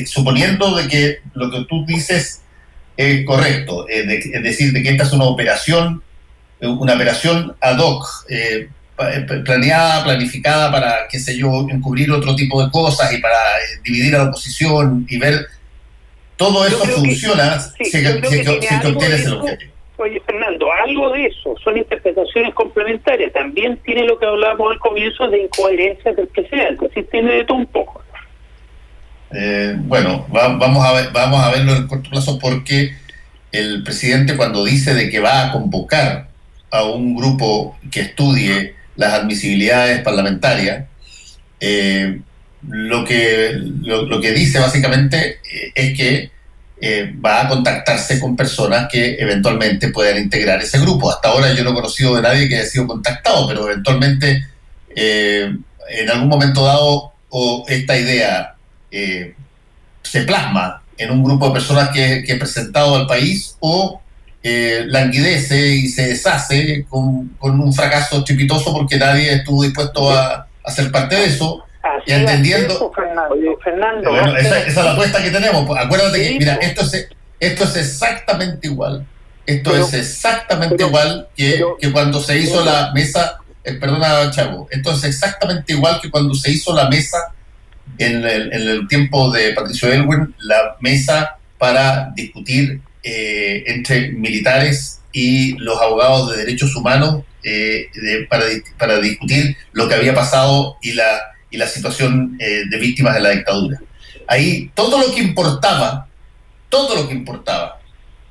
suponiendo de que lo que tú dices es correcto, es decir, de que esta es una operación ad hoc, planeada, planificada para, qué sé yo, encubrir otro tipo de cosas y para dividir a la oposición y ver, todo eso funciona si obtienes el objetivo. Oye, Fernando, algo de eso, son interpretaciones complementarias. También tiene lo que hablábamos al comienzo de incoherencias del presidente, así tiene de todo un poco. Bueno, vamos a verlo en el corto plazo, porque el presidente, cuando dice de que va a convocar a un grupo que estudie las admisibilidades parlamentarias, lo que dice básicamente es que va a contactarse con personas que eventualmente puedan integrar ese grupo. Hasta ahora yo no he conocido de nadie que haya sido contactado, pero eventualmente en algún momento dado esta idea se plasma en un grupo de personas que he presentado al país, o languidece y se deshace con un fracaso estrepitoso porque nadie estuvo dispuesto a ser parte de eso. Y entendiendo, Fernando, bueno, esa es la apuesta que tenemos. Acuérdate que, mira, esto es exactamente igual. Es exactamente igual que cuando se hizo la mesa. Perdona, Chavo. Esto es exactamente igual que cuando se hizo la mesa en el tiempo de Patricio Aylwin, la mesa para discutir entre militares y los abogados de derechos humanos para discutir lo que había pasado y la situación de víctimas de la dictadura. Ahí todo lo que importaba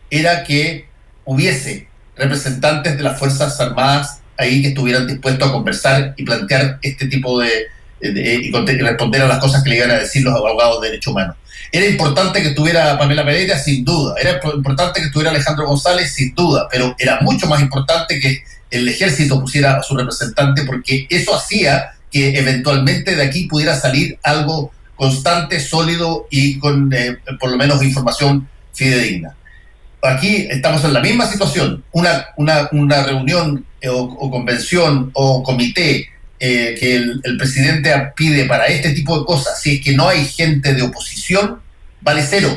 era que hubiese representantes de las Fuerzas Armadas ahí que estuvieran dispuestos a conversar y plantear este tipo y responder a las cosas que le iban a decir los abogados de derechos humanos. Era importante que estuviera Pamela Pereira, sin duda. Era importante que estuviera Alejandro González, sin duda. Pero era mucho más importante que el ejército pusiera a su representante, porque eso hacía que eventualmente de aquí pudiera salir algo constante, sólido y con por lo menos información fidedigna. Aquí estamos en la misma situación. Una reunión o convención o comité que el presidente pide para este tipo de cosas, si es que no hay gente de oposición, vale cero.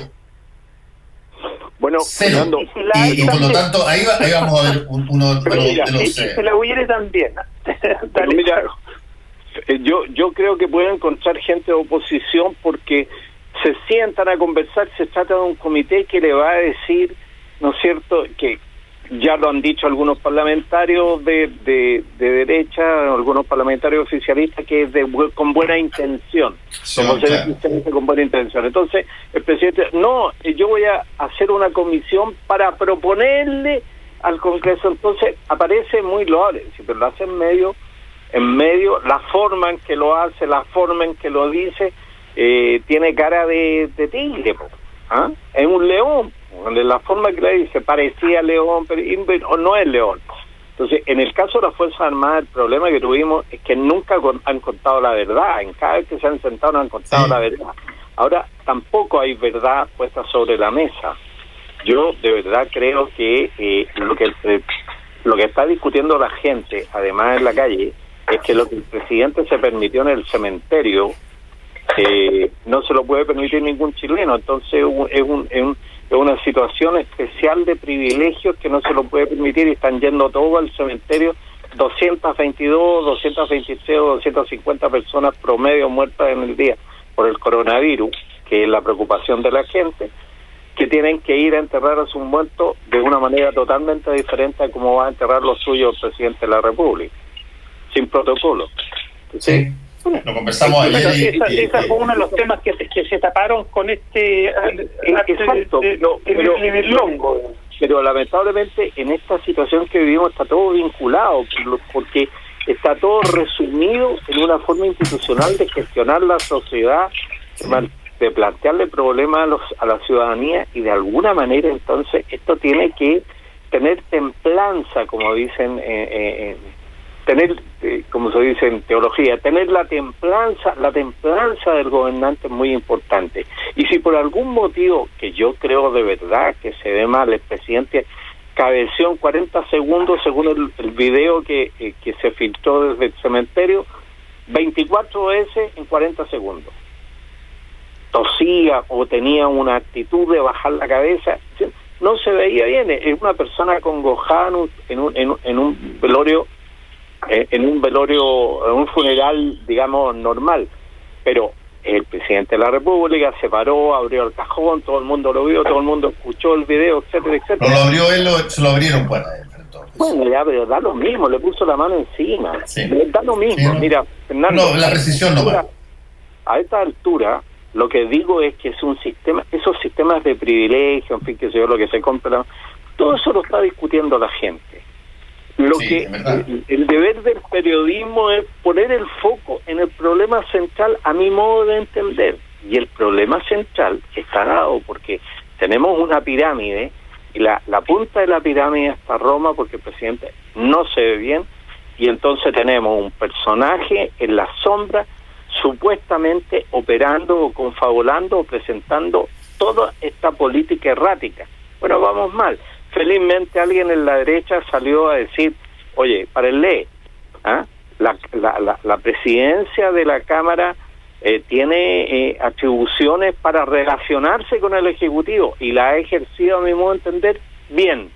Bueno, cero. Fernando, y por lo tanto ahí vamos a ver uno de los se la hubiere también. Dale, mira, yo creo que pueden encontrar gente de oposición porque se sientan a conversar. Se trata de un comité que le va a decir, ¿no es cierto?, que ya lo han dicho algunos parlamentarios de derecha, algunos parlamentarios oficialistas, que es con buena intención, con buena intención. Entonces el presidente, no, yo voy a hacer una comisión para proponerle al Congreso. Entonces aparece muy loable, pero lo hace en medio, la forma en que lo hace, la forma en que lo dice, tiene cara de tigre, ¿ah? Es un león. De la forma que le dice, parecía león, pero no es león. Entonces, en el caso de las Fuerzas Armadas, el problema que tuvimos es que nunca han contado la verdad. En cada vez que se han sentado no han contado la verdad. Ahora, tampoco hay verdad puesta sobre la mesa. Yo de verdad creo que lo que está discutiendo la gente, además en la calle, es que lo que el presidente se permitió en el cementerio no se lo puede permitir ningún chileno. Entonces es una situación especial de privilegios que no se lo puede permitir, y están yendo todos al cementerio 222, 226 o 250 personas promedio muertas en el día por el coronavirus, que es la preocupación de la gente, que tienen que ir a enterrar a sus muertos de una manera totalmente diferente a cómo va a enterrar los suyos el presidente de la República, sin protocolo. Sí. Lo conversamos ayer. Ese fue uno de los temas que se taparon con exacto, pero lamentablemente en esta situación que vivimos está todo vinculado, porque está todo resumido en una forma institucional de gestionar la sociedad de plantearle problemas a la ciudadanía, y de alguna manera entonces esto tiene que tener templanza, como dicen, tener, como se dice en teología, tener la templanza del gobernante es muy importante. Y si por algún motivo, que yo creo de verdad que se ve mal, el presidente cabeció en 40 segundos, según el video que se filtró desde el cementerio, 24 veces en 40 segundos. Tosía o tenía una actitud de bajar la cabeza, no se veía bien. Es una persona acongojada en un velorio, en un funeral, digamos, normal. Pero el presidente de la República se paró, abrió el cajón, todo el mundo lo vio, todo el mundo escuchó el video, etcétera, etcétera. No lo abrió él, se lo abrieron para él. Bueno, ya, pero da lo mismo, le puso la mano encima. Sí. Da lo mismo. Sí, no. Mira, Fernando, no, la precisión no va. A esta altura, lo que digo es que es un sistema, esos sistemas de privilegio, en fin, que sé yo, lo que se compra, todo eso lo está discutiendo la gente. Lo que el deber del periodismo es poner el foco en el problema central, a mi modo de entender. Y el problema central está dado porque tenemos una pirámide, y la punta de la pirámide está Roma, porque el presidente no se ve bien, y entonces tenemos un personaje en la sombra, supuestamente operando o confabulando o presentando toda esta política errática. Bueno, vamos mal. Felizmente alguien en la derecha salió a decir, oye, párenle, la presidencia de la Cámara tiene atribuciones para relacionarse con el Ejecutivo, y la ha ejercido, a mi modo de entender, bien.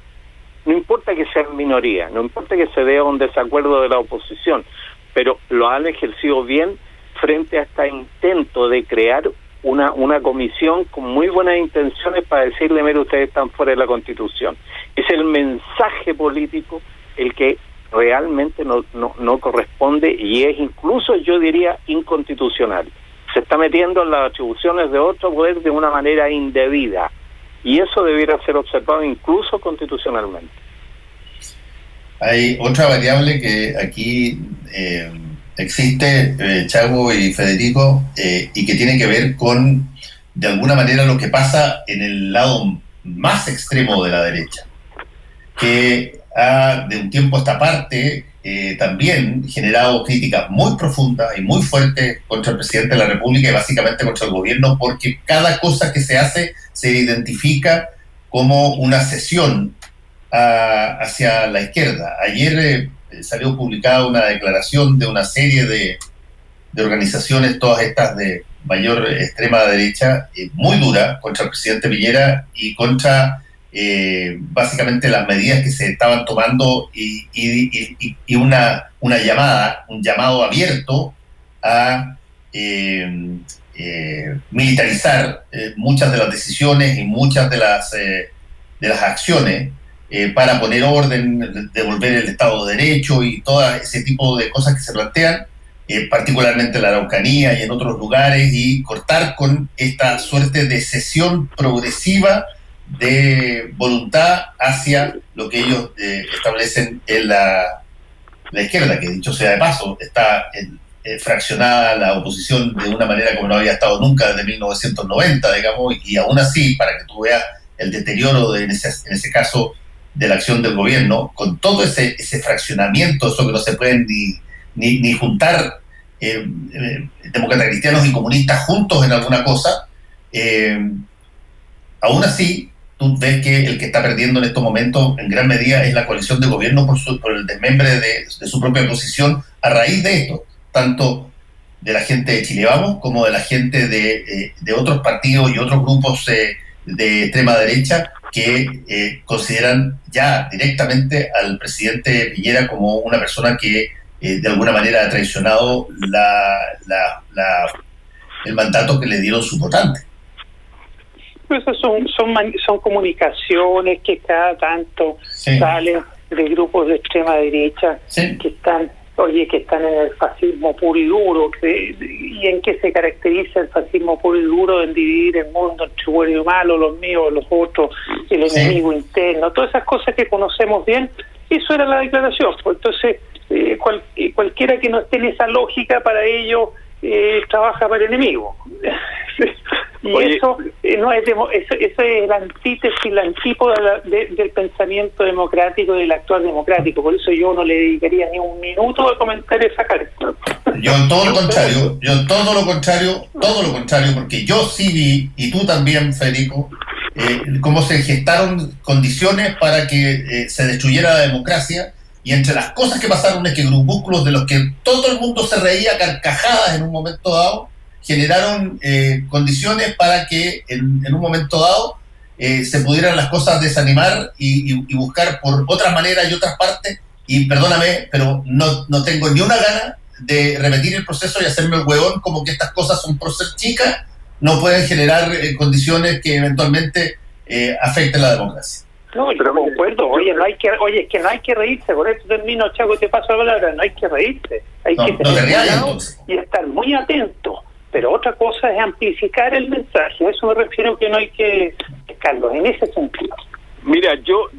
No importa que sea en minoría, no importa que se vea un desacuerdo de la oposición, pero lo han ejercido bien frente a este intento de crear una comisión con muy buenas intenciones para decirle, mire, ustedes están fuera de la Constitución. Es el mensaje político el que realmente no corresponde, y es incluso, yo diría, inconstitucional. Se está metiendo en las atribuciones de otro poder de una manera indebida, y eso debiera ser observado incluso constitucionalmente. Hay otra variable que aquí existe, Chago y Federico, y que tiene que ver con, de alguna manera, lo que pasa en el lado más extremo de la derecha, que ha, de un tiempo a esta parte, también generado críticas muy profundas y muy fuertes contra el presidente de la República y básicamente contra el gobierno, porque cada cosa que se hace se identifica como una cesión hacia la izquierda. Ayer salió publicada una declaración de una serie de organizaciones, todas estas de mayor extrema derecha, muy dura contra el presidente Piñera y contra básicamente las medidas que se estaban tomando, y un llamado abierto a militarizar muchas de las decisiones y muchas de las acciones para poner orden, devolver el Estado de Derecho y todo ese tipo de cosas que se plantean, particularmente en la Araucanía y en otros lugares, y cortar con esta suerte de cesión progresiva de voluntad hacia lo que ellos establecen en la izquierda, que dicho sea de paso, está fraccionada la oposición de una manera como no había estado nunca desde 1990, digamos, y aún así, para que tú veas el deterioro en ese caso de la acción del gobierno, con todo ese fraccionamiento, eso que no se pueden ni juntar demócratas cristianos y comunistas juntos en alguna cosa, aún así tú ves que el que está perdiendo en estos momentos en gran medida es la coalición de gobierno por el desmembre de su propia oposición a raíz de esto, tanto de la gente de Chile Vamos como de la gente de otros partidos y otros grupos de extrema derecha que consideran ya directamente al presidente Piñera como una persona que de alguna manera ha traicionado el mandato que le dieron sus votantes. Esas son comunicaciones que cada tanto salen de grupos de extrema derecha que están en el fascismo puro y duro, y en qué se caracteriza el fascismo puro y duro, en dividir el mundo entre bueno y malo, los míos, los otros, el enemigo interno, todas esas cosas que conocemos bien. Eso era la declaración. Pues entonces cualquiera que no esté en esa lógica, para ello trabaja para el enemigo. Y eso no es eso es la antítesis, la antípoda del pensamiento democrático, del actuar democrático. Por eso yo no le dedicaría ni un minuto a comentar esa carta. Yo todo lo contrario, porque yo sí vi, y tú también, Federico, cómo se gestaron condiciones para que se destruyera la democracia, y entre las cosas que pasaron es que grupúsculos de los que todo el mundo se reía a carcajadas en un momento dado, generaron condiciones para que en un momento dado se pudieran las cosas desanimar y buscar por otras maneras y otras partes, y perdóname, pero no tengo ni una gana de repetir el proceso y hacerme el huevón como que estas cosas son por ser chicas, no pueden generar condiciones que eventualmente afecten la democracia. No, yo concuerdo. Es que no hay que reírse. Por eso termino, Chaco, te paso la palabra. No hay que reírse. Hay que tener cuidado y estar muy atento. Pero otra cosa es amplificar el mensaje. A eso me refiero, que no hay que, Carlos, en ese sentido. Mira, yo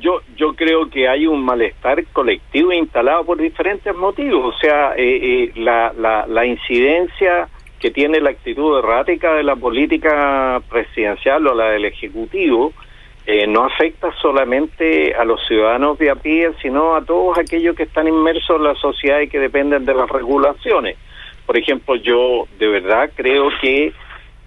creo que hay un malestar colectivo instalado por diferentes motivos. O sea, la incidencia que tiene la actitud errática de la política presidencial o la del Ejecutivo no afecta solamente a los ciudadanos de a pie, sino a todos aquellos que están inmersos en la sociedad y que dependen de las regulaciones. Por ejemplo, yo de verdad creo que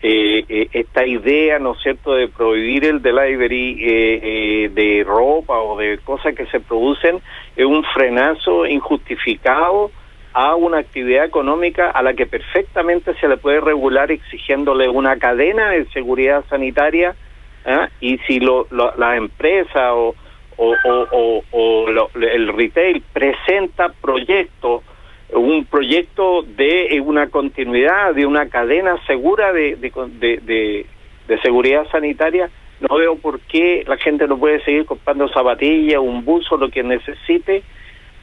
esta idea, ¿no es cierto?, de prohibir el delivery de ropa o de cosas que se producen es un frenazo injustificado a una actividad económica a la que perfectamente se le puede regular exigiéndole una cadena de seguridad sanitaria, y si la empresa o el retail presenta un proyecto de una continuidad, de una cadena segura de seguridad sanitaria, no veo por qué la gente no puede seguir comprando zapatillas, un buzo, lo que necesite,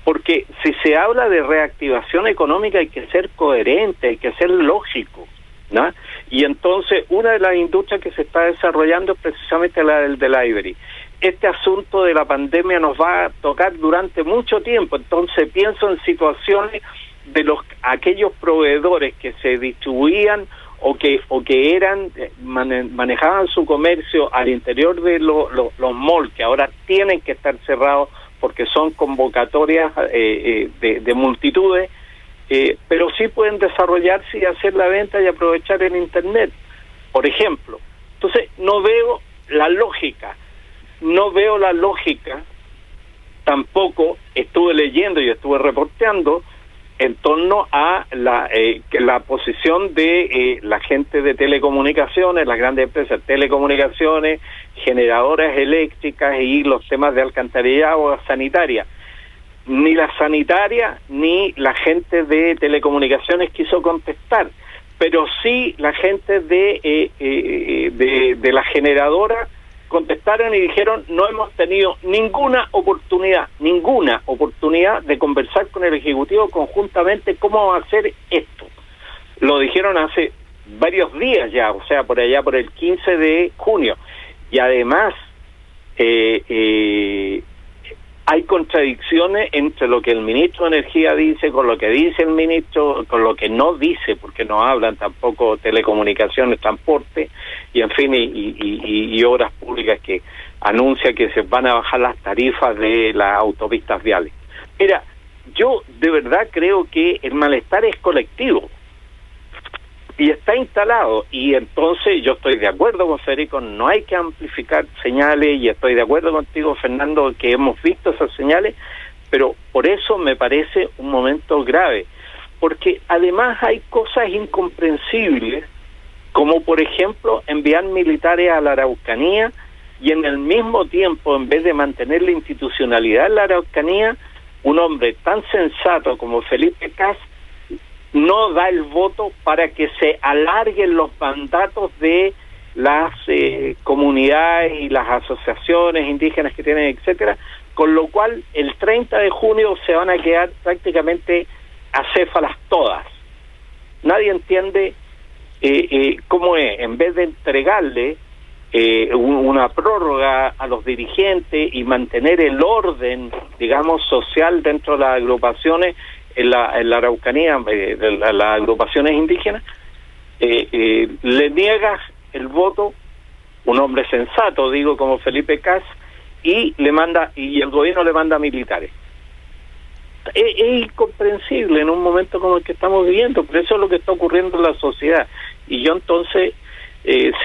porque si se habla de reactivación económica hay que ser coherente, hay que ser lógico, ¿no? Y entonces una de las industrias que se está desarrollando es precisamente la del delivery. Este asunto de la pandemia nos va a tocar durante mucho tiempo, entonces pienso en situaciones de aquellos proveedores que se distribuían o que manejaban su comercio al interior de los malls, que ahora tienen que estar cerrados porque son convocatorias de multitudes, pero sí pueden desarrollarse y hacer la venta y aprovechar el Internet, por ejemplo. Entonces no veo la lógica, tampoco estuve leyendo y estuve reporteando en torno a la posición de la gente de telecomunicaciones, las grandes empresas de telecomunicaciones, generadoras eléctricas y los temas de alcantarillado sanitaria. Ni la sanitaria ni la gente de telecomunicaciones quiso contestar, pero sí la gente de la generadora contestaron y dijeron: no hemos tenido ninguna oportunidad de conversar con el Ejecutivo conjuntamente cómo va a hacer esto. Lo dijeron hace varios días ya, o sea, por allá por el 15 de junio. Y además hay contradicciones entre lo que el ministro de Energía dice, con lo que dice el ministro, con lo que no dice, porque no hablan tampoco telecomunicaciones, transporte, y en fin, y obras públicas, que anuncia que se van a bajar las tarifas de las autopistas viales. Mira, yo de verdad creo que el malestar es colectivo y está instalado, y entonces yo estoy de acuerdo con Federico, no hay que amplificar señales, y estoy de acuerdo contigo, Fernando, que hemos visto esas señales, pero por eso me parece un momento grave, porque además hay cosas incomprensibles, como por ejemplo enviar militares a la Araucanía, y en el mismo tiempo, en vez de mantener la institucionalidad en la Araucanía, un hombre tan sensato como Felipe Cas no da el voto para que se alarguen los mandatos de las comunidades y las asociaciones indígenas que tienen, etcétera, con lo cual el 30 de junio se van a quedar prácticamente acéfalas todas. Nadie entiende cómo es, en vez de entregarle una prórroga a los dirigentes y mantener el orden, digamos, social dentro de las agrupaciones, en la Araucanía, de las agrupaciones indígenas, le niegas el voto un hombre sensato, digo, como Felipe Cas, y el gobierno le manda militares. Es incomprensible en un momento como el que estamos viviendo, pero eso es lo que está ocurriendo en la sociedad. Y yo entonces,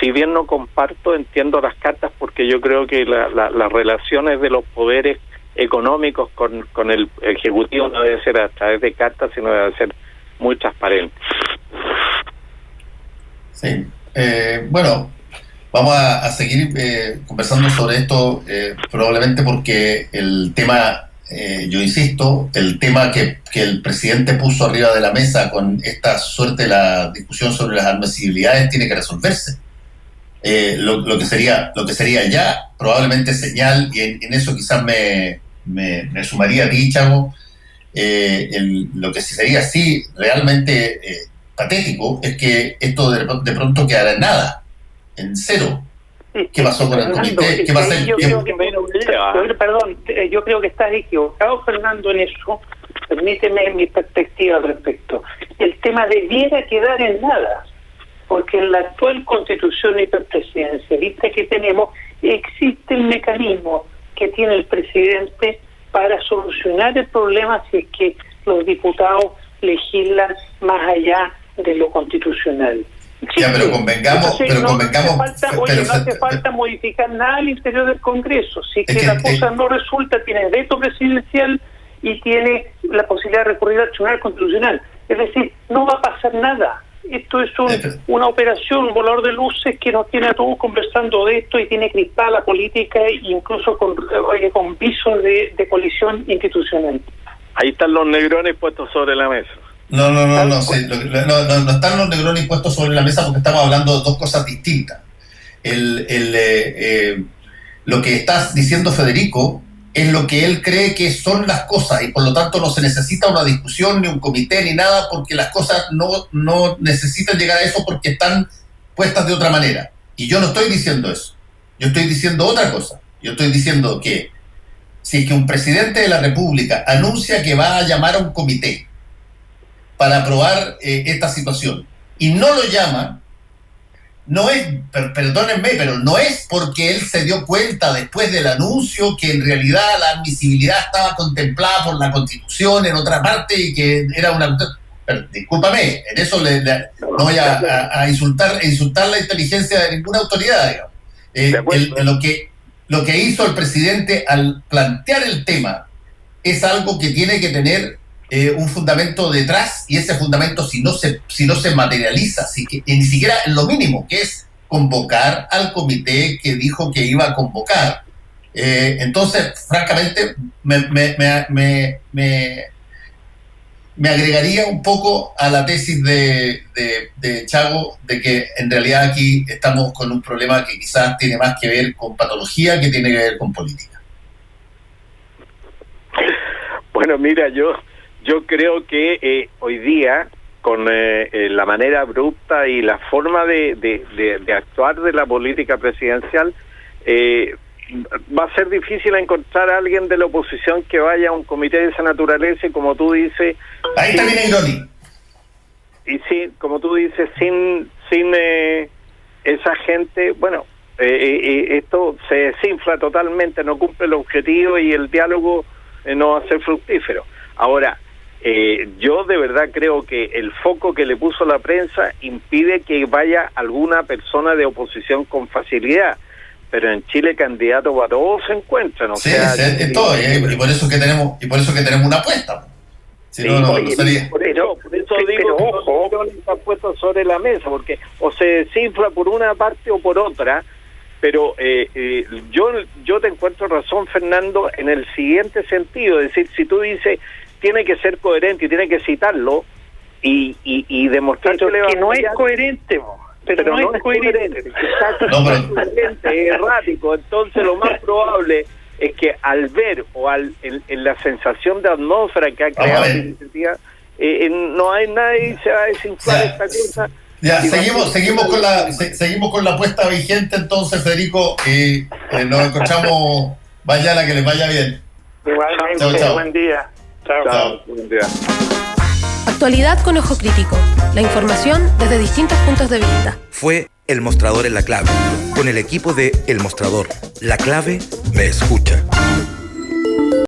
si bien no comparto, entiendo las cartas, porque yo creo que las relaciones de los poderes económicos con el Ejecutivo no debe ser a través de cartas, sino debe ser muy transparente. Sí. Bueno, vamos a seguir conversando sobre esto, probablemente porque el tema, yo insisto, el tema que el presidente puso arriba de la mesa con esta suerte de la discusión sobre las admisibilidades tiene que resolverse. Lo que sería ya probablemente señal, y en eso quizás me sumaría a ti, Chavo, lo que sí sería así realmente patético es que esto de pronto quedará en nada, en cero. ¿Qué pasó con el comité? ¿Qué va a ser? Yo creo que estás equivocado, Fernando, en eso. Permíteme mi perspectiva al respecto. El tema debiera quedar en nada, porque en la actual constitución hiperpresidencialista que tenemos existe el mecanismo que tiene el presidente para solucionar el problema si es que los diputados legislan más allá de lo constitucional. Ya, pero convengamos, no hace falta modificar nada al interior del Congreso. Si que la cosa no resulta, tiene veto presidencial y tiene la posibilidad de recurrir al Tribunal Constitucional. Es decir, no va a pasar nada. Esto es una operación, un volador de luces que nos tiene a todos conversando de esto y tiene crispada la política, incluso con visos de colisión institucional. Ahí están los negrones puestos sobre la mesa. No están los negrones puestos sobre la mesa porque estamos hablando de dos cosas distintas. Lo que estás diciendo, Federico, es lo que él cree que son las cosas y por lo tanto no se necesita una discusión ni un comité ni nada porque las cosas no necesitan llegar a eso porque están puestas de otra manera. Y yo no estoy diciendo eso. Yo estoy diciendo otra cosa. Yo estoy diciendo que si es que un presidente de la República anuncia que va a llamar a un comité para aprobar esta situación y no lo llama, no es, perdónenme, pero no es porque él se dio cuenta después del anuncio que en realidad la admisibilidad estaba contemplada por la Constitución en otra parte y que era una... Pero, discúlpame, en eso no voy a insultar la inteligencia de ninguna autoridad, digamos. Lo que hizo el presidente al plantear el tema es algo que tiene que tener un fundamento detrás, y ese fundamento si no se materializa, ni siquiera en lo mínimo, que es convocar al comité que dijo que iba a convocar. Entonces, francamente, me agregaría un poco a la tesis de Chago, de que en realidad aquí estamos con un problema que quizás tiene más que ver con patología que tiene que ver con política. Bueno, mira, yo creo que hoy día, con la manera abrupta y la forma de actuar de la política presidencial, va a ser difícil encontrar a alguien de la oposición que vaya a un comité de esa naturaleza y, como tú dices... Ahí también hay ironía. Y sí, como tú dices, sin esa gente, bueno, esto se desinfla totalmente, no cumple el objetivo y el diálogo no va a ser fructífero. Ahora, yo de verdad creo que el foco que le puso la prensa impide que vaya alguna persona de oposición con facilidad, pero en Chile candidatos para todos se encuentran, y por eso que tenemos una apuesta. Si no, no sería. Por eso digo que no está puesto sobre la mesa, porque o se desinfla por una parte o por otra, pero yo te encuentro razón, Fernando, en el siguiente sentido, es decir, si tú dices tiene que ser coherente y tiene que citarlo y demostrar que no es coherente, pero no es coherente. Es errático. Entonces lo más probable es que al ver en la sensación de atmósfera que ha creado la iniciativa, no hay nadie se va a desinflar esta cosa. Ya, seguimos con la apuesta vigente entonces, Federico, y nos encontramos mañana, que les vaya bien. Igualmente, chao. Buen día. Chao. Buen día. Actualidad con ojo crítico. La información desde distintos puntos de vista. Fue El Mostrador en La Clave, con el equipo de El Mostrador. La Clave me escucha.